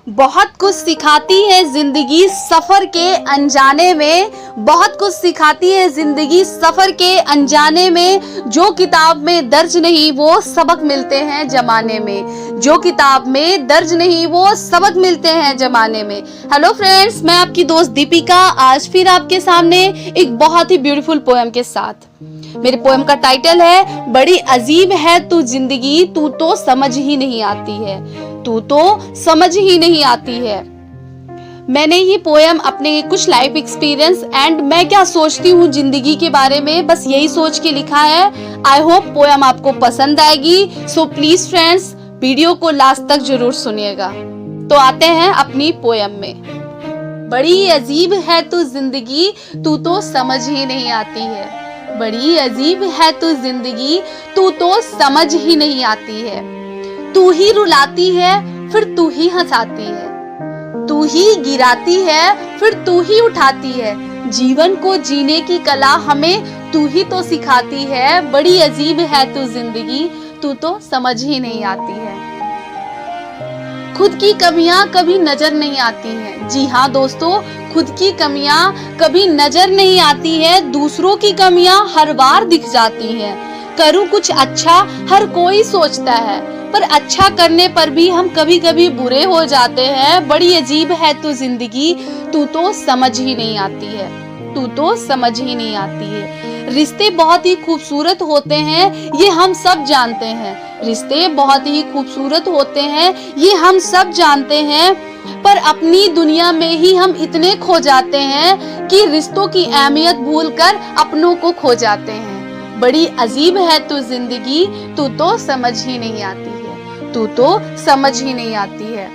बहुत कुछ सिखाती है जिंदगी सफर के अनजाने में, बहुत कुछ सिखाती है जिंदगी सफर के अनजाने में। जो किताब में दर्ज नहीं वो सबक मिलते हैं जमाने में, जो किताब में दर्ज नहीं वो सबक मिलते हैं जमाने में। हेलो फ्रेंड्स, मैं आपकी दोस्त दीपिका आज फिर आपके सामने एक बहुत ही ब्यूटीफुल पोएम के साथ। मेरे पोएम का टाइटल है बड़ी अजीब है तू जिंदगी, तू तो समझ ही नहीं आती है, तू तो समझ ही नहीं आती है। मैंने ये पोएम अपने कुछ लाइफ एक्सपीरियंस एंड मैं क्या सोचती हूँ जिंदगी के बारे में, बस यही सोच के लिखा है। आई होप पोएम आपको पसंद आएगी। सो प्लीज फ्रेंड्स, वीडियो को लास्ट तक जरूर सुनिएगा। तो आते हैं अपनी पोएम में। बड़ी अजीब है तू जिंदगी, तू तो समझ ही नहीं आती है। बड़ी अजीब है तू जिंदगी, तू तो समझ ही नहीं आती है। तू ही रुलाती है फिर तू ही हंसाती है, तू ही गिराती है फिर तू ही उठाती है। जीवन को जीने की कला हमें तू ही तो सिखाती है। बड़ी अजीब है तू जिंदगी, तू तो समझ ही नहीं आती है। खुद की कमियां कभी नजर नहीं आती हैं। जी हाँ दोस्तों, खुद की कमियां कभी नजर नहीं आती है, दूसरों की कमियां हर बार दिख जाती हैं। करूं कुछ अच्छा हर कोई सोचता है, पर अच्छा करने पर भी हम कभी कभी बुरे हो जाते हैं। बड़ी अजीब है तू जिंदगी, तू तो समझ ही नहीं आती है, तू तो समझ ही नहीं आती है। रिश्ते बहुत ही खूबसूरत होते हैं, ये हम सब जानते हैं। रिश्ते बहुत ही खूबसूरत होते हैं, ये हम सब जानते हैं, पर अपनी दुनिया में ही हम इतने खो जाते हैं कि रिश्तों की अहमियत भूलकर अपनों को खो जाते हैं। बड़ी अजीब है तू जिंदगी, तू तो समझ ही नहीं आती है, तू तो समझ ही नहीं आती है।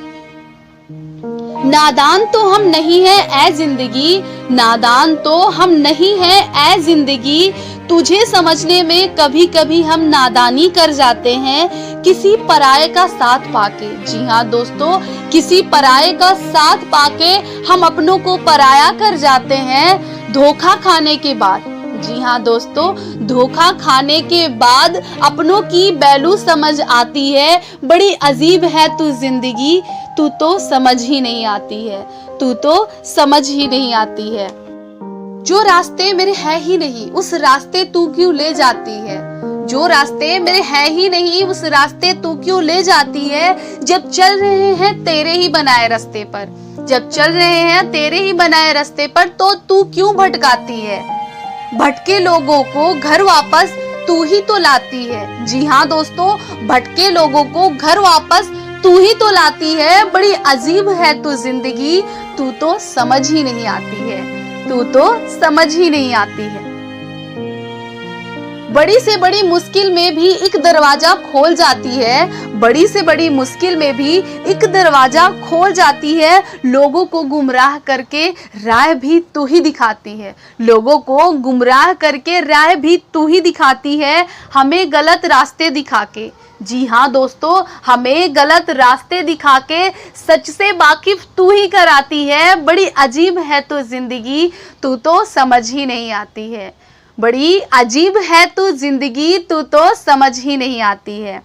नादान तो हम नहीं है ऐ जिंदगी, नादान तो हम नहीं है ऐ जिंदगी। तुझे समझने में कभी कभी हम नादानी कर जाते हैं, किसी पराये का साथ पाके। जी हाँ दोस्तों, किसी पराये का साथ पाके हम अपनों को पराया कर जाते हैं धोखा खाने के बाद। जी हाँ दोस्तों, धोखा खाने के बाद अपनों की वैल्यू समझ आती है। बड़ी अजीब है तू जिंदगी, तू तो समझ ही नहीं आती है, तू तो समझ ही नहीं आती है। जो रास्ते मेरे है ही नहीं उस रास्ते तू क्यों ले जाती है, जो रास्ते मेरे है ही नहीं उस रास्ते तू क्यों ले जाती है। जब चल रहे हैं तेरे ही बनाए रास्ते पर, जब चल रहे हैं तेरे ही बनाए रास्ते पर, तो तू क्यों भटकाती है। भटके लोगों को घर वापस तू ही तो लाती है। जी हाँ दोस्तों, भटके लोगों को घर वापस तू ही तो लाती है। बड़ी अजीब है तू जिंदगी, तू तो समझ ही नहीं आती है, तू तो समझ ही नहीं आती है। बड़ी से बड़ी मुश्किल में भी एक दरवाजा खोल जाती है, बड़ी से बड़ी मुश्किल में भी एक दरवाजा खोल जाती है। लोगों को गुमराह करके राह भी तू ही दिखाती है, लोगों को गुमराह करके राह भी तू ही दिखाती है, हमें गलत रास्ते दिखा के। जी हाँ दोस्तों, हमें गलत रास्ते दिखा के सच से वाकिफ तू ही कराती है। बड़ी अजीब है तू जिंदगी, तू तो समझ ही नहीं आती है। बड़ी अजीब है तू जिंदगी, तू तो समझ ही नहीं आती है।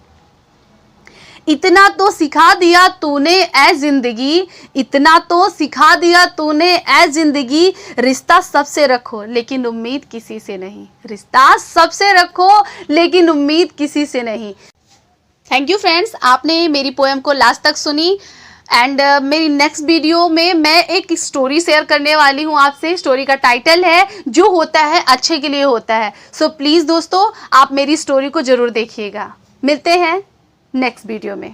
इतना तो सिखा दिया तूने ऐ जिंदगी, इतना तो सिखा दिया तूने ऐ जिंदगी। रिश्ता सबसे रखो लेकिन उम्मीद किसी से नहीं, रिश्ता सबसे रखो लेकिन उम्मीद किसी से नहीं। थैंक यू फ्रेंड्स, आपने मेरी पोएम को लास्ट तक सुनी। एंड मेरी नेक्स्ट वीडियो में मैं एक स्टोरी शेयर करने वाली हूँ आपसे। स्टोरी का टाइटल है जो होता है अच्छे के लिए होता है। सो प्लीज़ दोस्तों, आप मेरी स्टोरी को ज़रूर देखिएगा। मिलते हैं नेक्स्ट वीडियो में।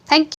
Thank you.